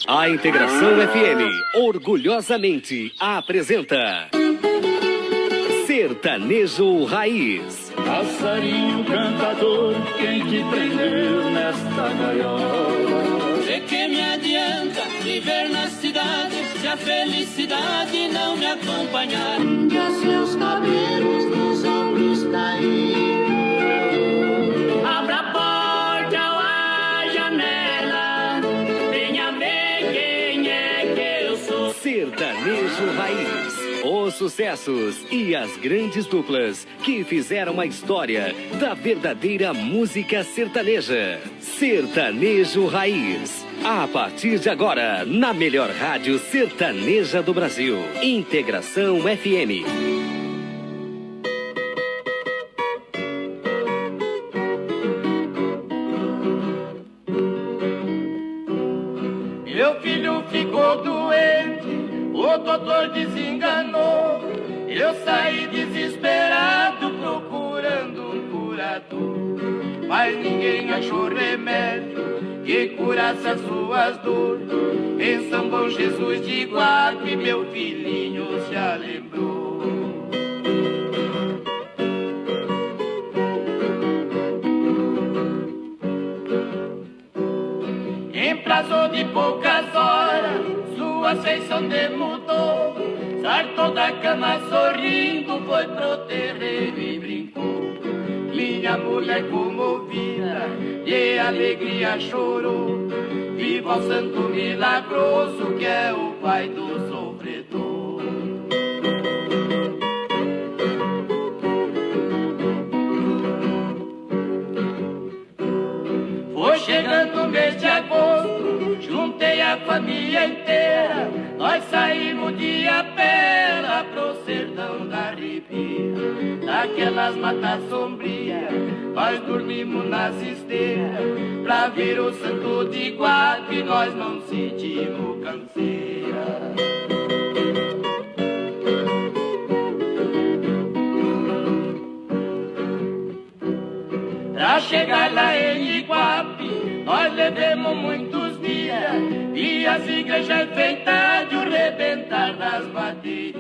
A Integração FM orgulhosamente apresenta Sertanejo Raiz. Passarinho cantador, quem te prendeu nesta gaiola? De que me adianta viver na cidade se a felicidade não me acompanhar? Que os seus cabelos nos ombros caíram. Abra a porta ou a janela, venha ver quem é que eu sou. Sertanejo Raiz. Os sucessos e as grandes duplas que fizeram a história da verdadeira música sertaneja. Sertanejo Raiz. A partir de agora, na melhor rádio sertaneja do Brasil. Integração FM. Meu filho ficou doente, o doutor desenganou. Eu saí desesperado procurando um curador, mas ninguém achou remédio que curasse as suas dores. Em São Bom Jesus de Guape, meu filhinho se lembrou. Em prazo de poucas horas, sua feição demudou. Sartou da cama sorrindo, foi pro terreiro e brincou. Minha mulher comovida, de alegria chorou. Viva o santo milagroso, que é o pai do sofredor. Foi chegando o mês de agosto, juntei a família inteira. Nós saímos de a pé lá pro sertão da Ribeira. Naquelas matas sombrias, nós dormimos nas esteiras. Pra ver o santo de Guape, nós não sentimos canseira. Pra chegar lá em Iguape, nós levamos muitos dias. E as igrejas enfeitadas de o rebentar das baterias.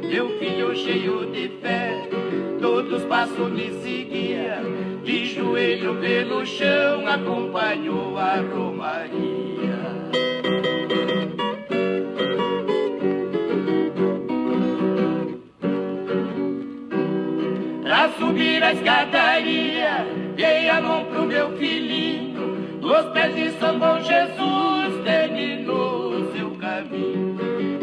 Meu filho cheio de fé, todos os passos me seguia. De joelho pelo chão, acompanhou a romaria. Pra subir a escadaria, dei a mão pro meu filhinho. Nos pés de São Bom Jesus, terminou seu caminho.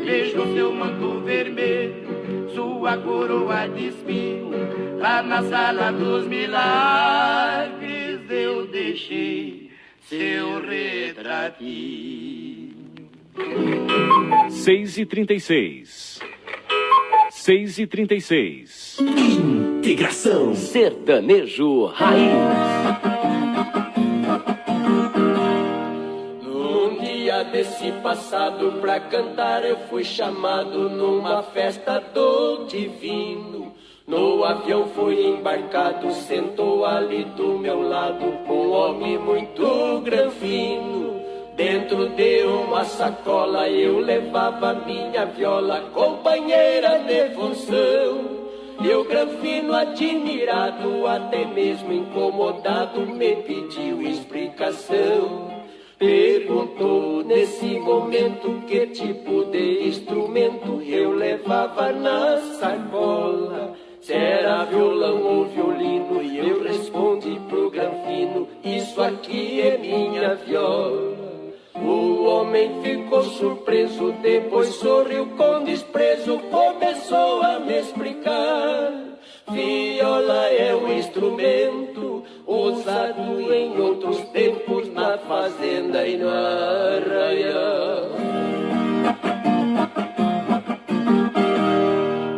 Vejo seu manto vermelho, sua coroa de espinho. Lá na sala dos milagres eu deixei seu retratinho. 6h36. 6h36. Integração Sertanejo Raiz. Num dia desse passado pra cantar eu fui chamado numa festa do divino. No avião fui embarcado, sentou ali do meu lado um homem muito granfino. Dentro de uma sacola eu levava minha viola, companheira de função. E o granfino admirado, até mesmo incomodado, me pediu explicação. Perguntou nesse momento que tipo de instrumento eu levava na sacola. Se era violão ou violino, e eu respondi pro granfino, isso aqui é minha viola. O homem ficou surpreso, depois sorriu com desprezo, começou a me explicar. Viola é um instrumento usado em outros tempos na fazenda e no arraial.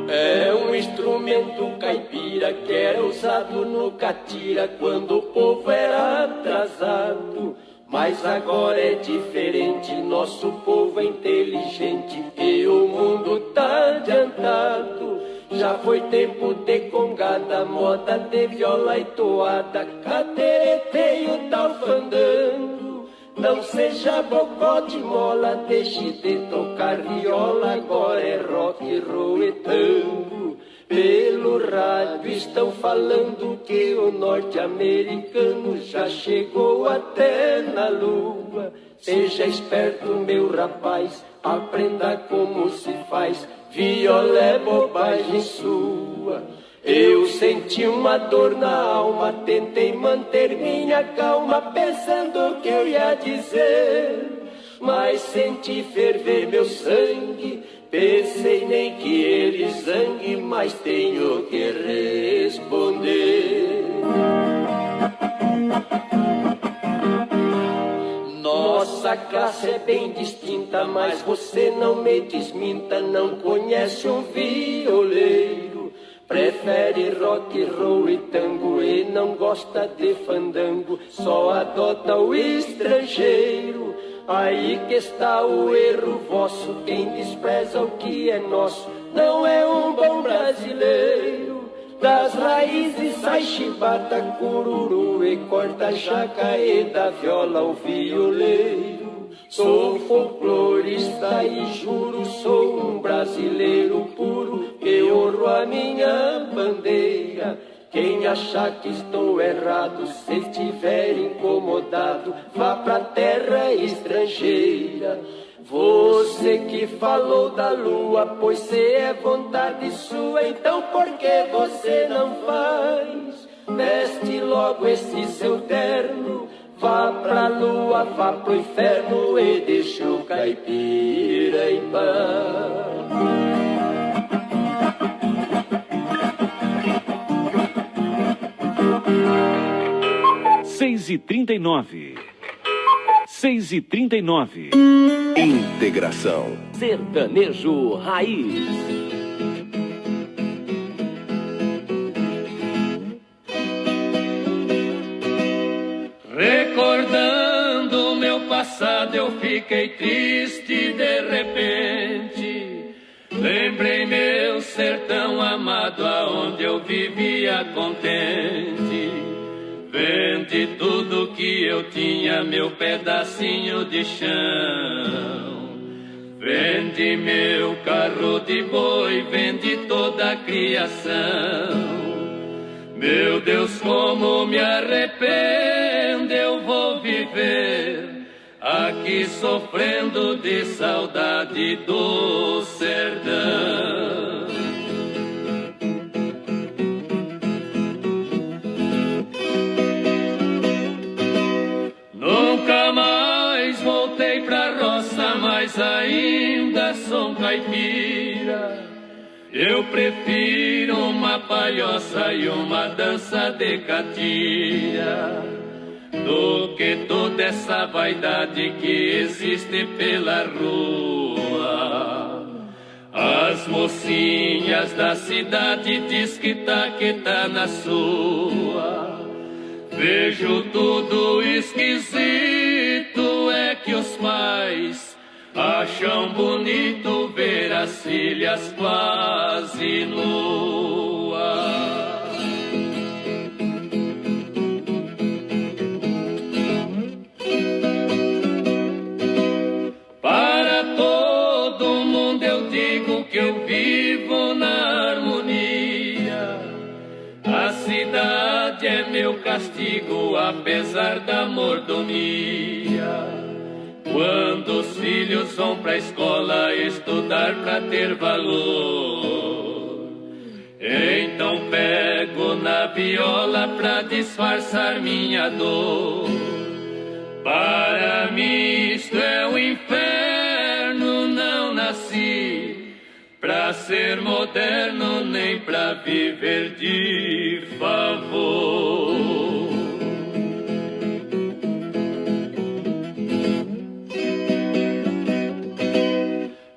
É um instrumento caipira que era usado no catira quando o povo era atrasado. Mas agora é diferente, nosso povo é inteligente e o mundo tá adiantado. Já foi tempo de congada, moda de viola e toada, catereteio tá fandango. Não seja bocó de mola, deixe de tocar viola, agora é rock, roll e tango. Pelo rádio estão falando que o norte-americano já chegou até na lua. Seja esperto, meu rapaz, aprenda como se faz, viola é bobagem sua. Eu senti uma dor na alma, tentei manter minha calma, pensando o que eu ia dizer. Mas senti ferver meu sangue, pensei nem que ele zangue, mas tenho que responder. Nossa classe é bem distinta, mas você não me desminta, não conhece um violeiro. Prefere rock, roll e tango e não gosta de fandango, só adota o estrangeiro. Aí que está o erro vosso, quem despreza o que é nosso não é um bom brasileiro. Das raízes sai chibata, cururu e corta jaca e da viola o violeiro. Sou folclorista e juro, sou um brasileiro puro, que honro a minha bandeira. Quem achar que estou errado, se estiver incomodado, vá pra terra estrangeira. Você que falou da lua, pois se é vontade sua, então por que você não faz? Veste logo esse seu terno, vá pra lua, vá pro inferno e deixa o caipira em paz. 6h39. 6h39. Integração. Sertanejo Raiz. Recordando meu passado, eu fiquei triste de repente. Lembrei meu sertão amado, aonde eu vivia contente. Vendi tudo que eu tinha, meu pedacinho de chão. Vendi meu carro de boi, vendi toda a criação. Meu Deus, como me arrependo, eu vou viver aqui sofrendo de saudade do sertão. Nunca mais voltei pra roça, mas ainda sou um caipira. Eu prefiro uma palhoça e uma dança de catira do que toda essa vaidade que existe pela rua. As mocinhas da cidade diz que tá na sua. Vejo tudo esquisito, é que os pais acham bonito ver as filhas quase nuas. Para todo mundo eu digo que eu vivo na harmonia. A cidade é meu castigo, apesar da mordomia. Quando os filhos vão pra escola estudar pra ter valor, então pego na viola pra disfarçar minha dor. Para mim isto é um inferno, não nasci pra ser moderno, nem pra viver de favor.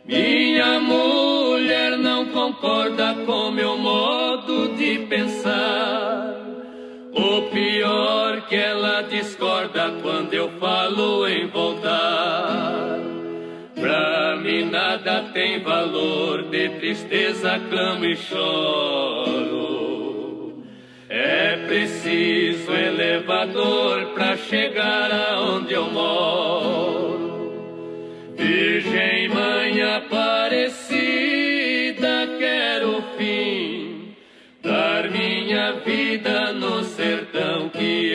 Minha mulher não concorda com meu modo de pensar. O pior que ela discorda quando eu falo em voltar. Pra mim nada tem valor, de tristeza clamo e choro. É preciso elevador pra chegar aonde eu moro. Aparecida, quero fim dar minha vida no sertão que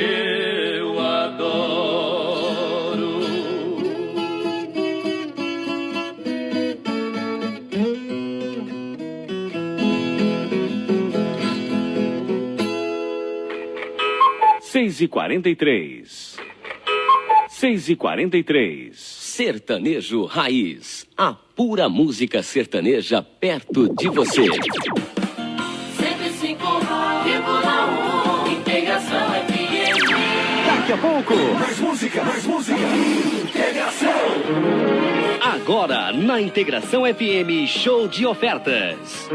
eu adoro. Seis e 43. 6h43. Sertanejo Raiz. A pura música sertaneja perto de você. 105,1 Integração FM. Daqui a pouco. Mais música, mais música. Integração. Agora, na Integração FM, show de ofertas.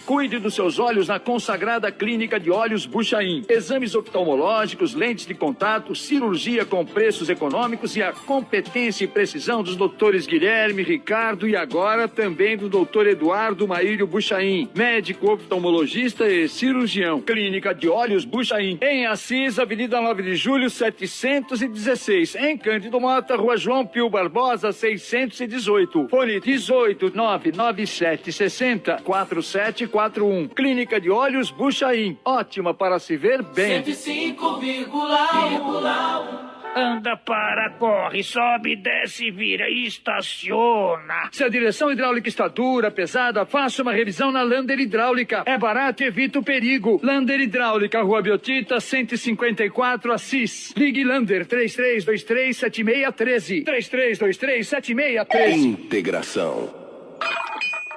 Cuide dos seus olhos na consagrada Clínica de Olhos Buchaim. Exames oftalmológicos, lentes de contato, cirurgia com preços econômicos e a competência e precisão dos doutores Guilherme, Ricardo e agora também do doutor Eduardo Maírio Buchaim, médico oftalmologista e cirurgião. Clínica de Olhos Buchaim, em Assis, Avenida 9 de Julho, 716. Em Cândido Mota, Rua João Pio Barbosa, 618. Fone 18997604741. Clínica de Olhos Buchaim. Ótima para se ver bem. 105,1. Anda, para, corre, sobe, desce, vira e estaciona. Se a direção hidráulica está dura, pesada, faça uma revisão na Lander Hidráulica. É barato e evita o perigo. Lander Hidráulica, Rua Biotita, 154, Assis. Ligue Lander 33237613. 33237613. Integração.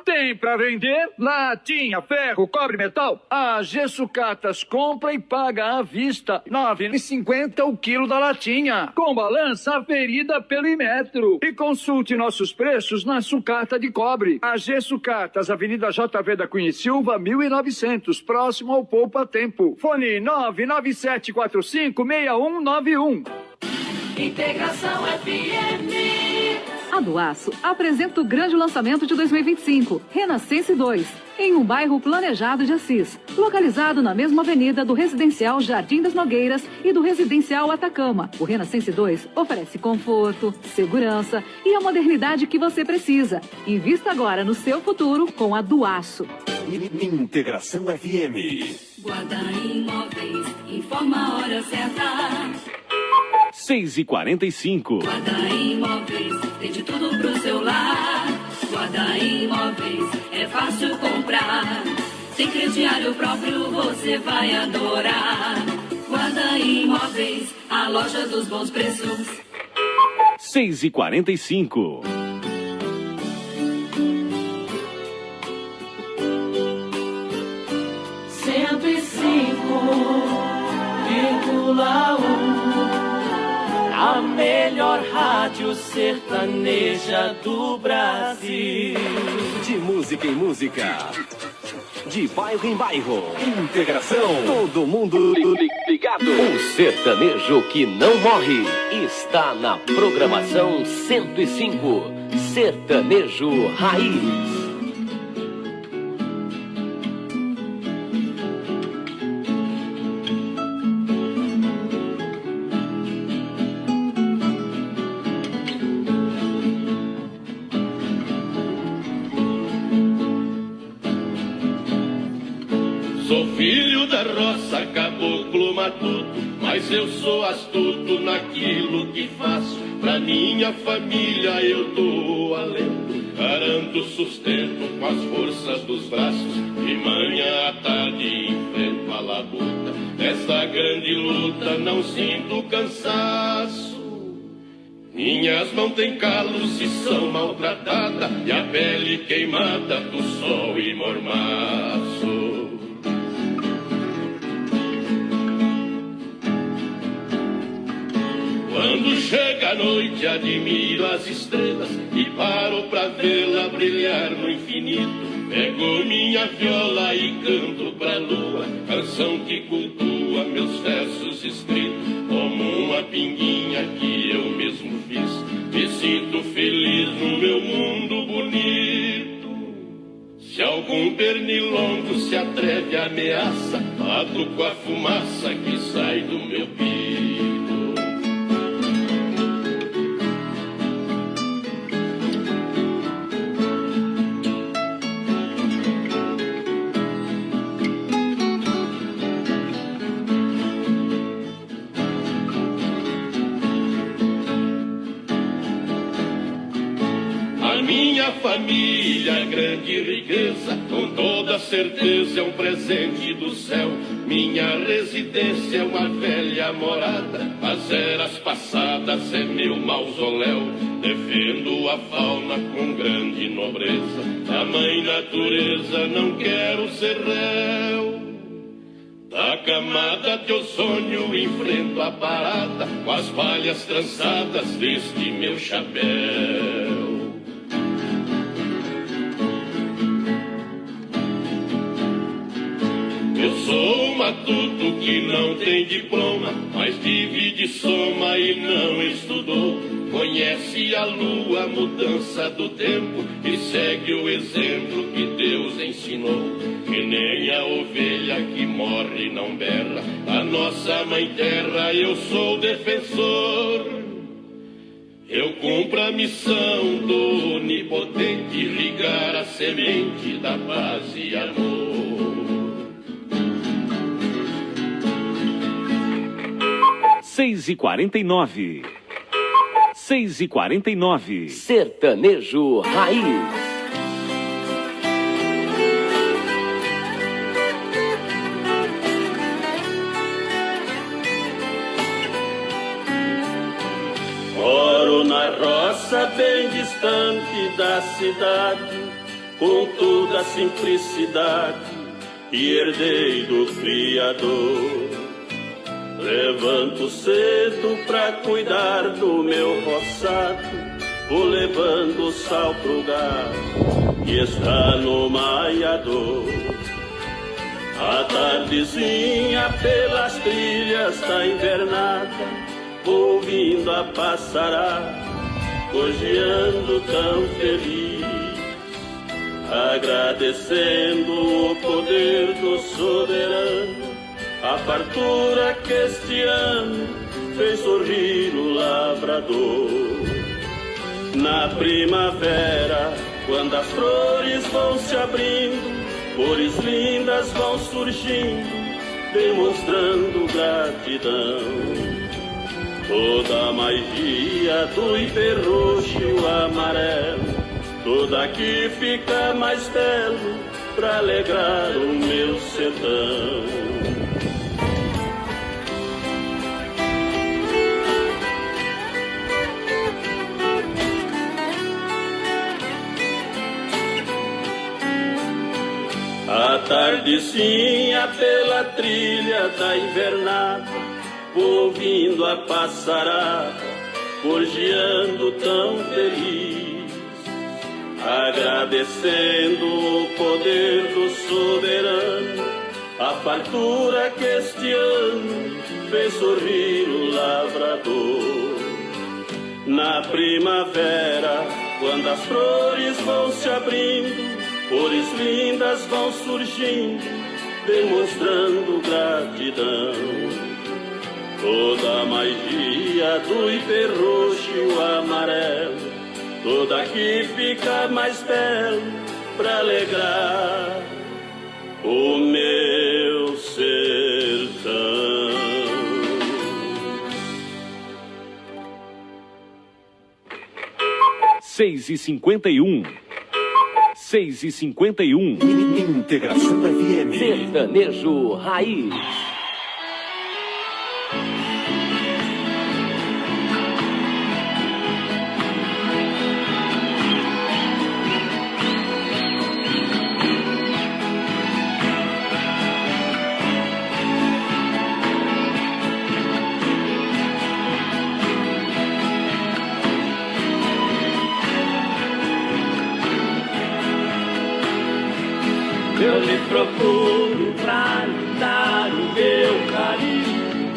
Tem pra vender? Latinha, ferro, cobre, metal? A Gessucatas compra e paga à vista. R$ 9,50 o quilo da latinha. Com balança aferida pelo Imetro. E consulte nossos preços na sucata de cobre. A Gessucatas, Avenida JV da Cunha e Silva, 1900, próximo ao Poupa Tempo. Fone 997456191. Integração FM. A Duaço apresenta o grande lançamento de 2025, Renascense 2, em um bairro planejado de Assis, localizado na mesma avenida do Residencial Jardim das Nogueiras e do Residencial Atacama. O Renascense 2 oferece conforto, segurança e a modernidade que você precisa. Invista agora no seu futuro com a Duaço. Integração FM. Guarda Imóveis, informa a hora certa. 6h45. Guarda Imóveis, tem de tudo pro seu lar. Guarda Imóveis, é fácil comprar. Tem crediário próprio, você vai adorar. Guarda Imóveis, a loja dos bons preços. 6h45. A melhor rádio sertaneja do Brasil. De música em música. De bairro em bairro. Integração. Todo mundo ligado. O sertanejo que não morre está na programação 105. Sertanejo Raiz. Sou filho da roça, caboclo matuto, mas eu sou astuto naquilo que faço. Pra minha família eu dou alento, garanto sustento com as forças dos braços. De manhã à tarde enfrento a labuta, nesta grande luta não sinto cansaço. Minhas mãos têm calos e são maltratadas, e a pele queimada do sol e mormaço. Quando chega a noite admiro as estrelas e paro pra vê-la brilhar no infinito. Pego minha viola e canto pra lua, canção que cultua meus versos escritos. Como uma pinguinha que eu mesmo fiz, me sinto feliz no meu mundo bonito. Se algum pernilongo se atreve a ameaça, mato com a fumaça que sai do meu peito. minha família, grande riqueza, com toda certeza é um presente do céu. Minha residência é uma velha morada, as eras passadas é meu mausoléu. Defendo a fauna com grande nobreza, a mãe natureza não quero ser réu. Da camada de ozônio enfrento a parada, com as palhas trançadas deste meu chapéu. Eu sou um matuto que não tem diploma, mas vive de soma e não estudou. Conhece a lua, a mudança do tempo, e segue o exemplo que Deus ensinou. Que nem a ovelha que morre e não berra, a nossa mãe terra eu sou defensor. Eu cumpro a missão do onipotente, irrigar a semente da paz e amor. 6h49. 6h49. Sertanejo Raiz. Moro na roça bem distante da cidade, com toda a simplicidade que herdei do Criador. Levanto cedo pra cuidar do meu roçado, vou levando sal pro gado que está no maiador. A tardezinha pelas trilhas da invernada, ouvindo a passarada, cojeando tão feliz, agradecendo o poder do soberano, a fartura que este ano fez sorrir o lavrador. Na primavera, quando as flores vão se abrindo, cores lindas vão surgindo, demonstrando gratidão. Toda a magia do ipê roxo e o amarelo, toda aqui fica mais belo pra alegrar o meu sertão. A tardezinha pela trilha da invernada, ouvindo a passarada, gorjeando tão feliz, agradecendo o poder do soberano, a fartura que este ano fez sorrir o lavrador. Na primavera, quando as flores vão se abrindo, cores lindas vão surgindo, demonstrando gratidão. Toda a magia do ipê roxo e o amarelo, toda aqui fica mais belo pra alegrar o meu sertão. Seis e 51. 6h51. Integração FM. Sertanejo Raiz. Eu lhe procuro pra lhe dar o meu carinho,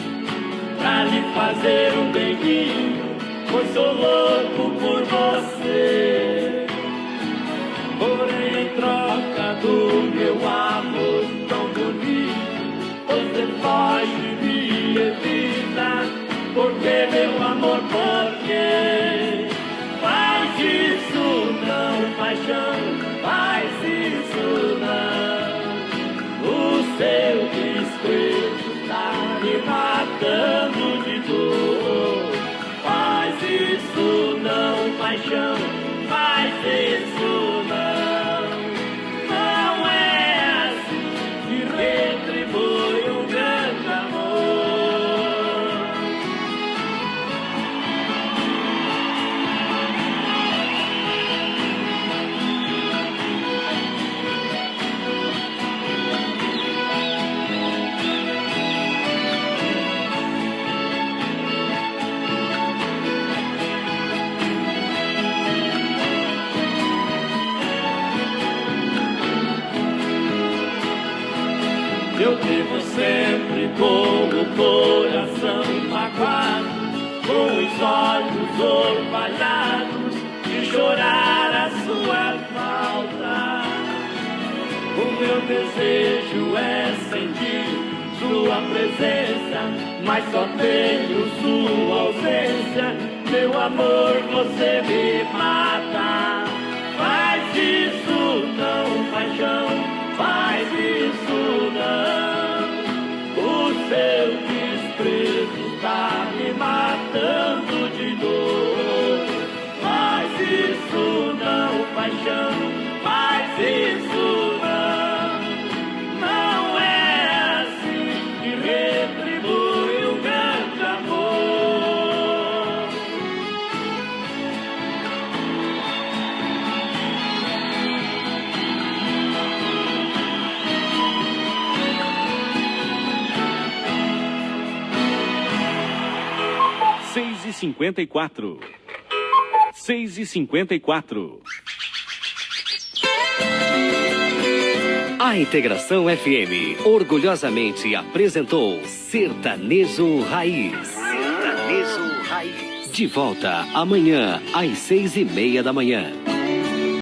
pra lhe fazer um beijinho, pois sou louco por você. Porém, em troca do meu amor tão bonito, você foge me evita. Porque, meu amor, porque faz isso não, paixão, faz isso não. O seu desprezo tá me matando de dor. Faz isso não, paixão, faz isso Eu vivo sempre com o coração magoado, com os olhos orvalhados, de chorar a sua falta. O meu desejo é sentir sua presença, mas só tenho sua ausência. Meu amor, você me mata. Faz isso não, paixão, faz isso não. O seu desprezo tá me matando de dor. Faz isso não, paixão, faz isso não. Não é assim que retribui um grande amor. 6h54. 6h54. A Integração FM orgulhosamente apresentou Sertanejo Raiz. Sertanejo Raiz. De volta amanhã às 6:30 da manhã.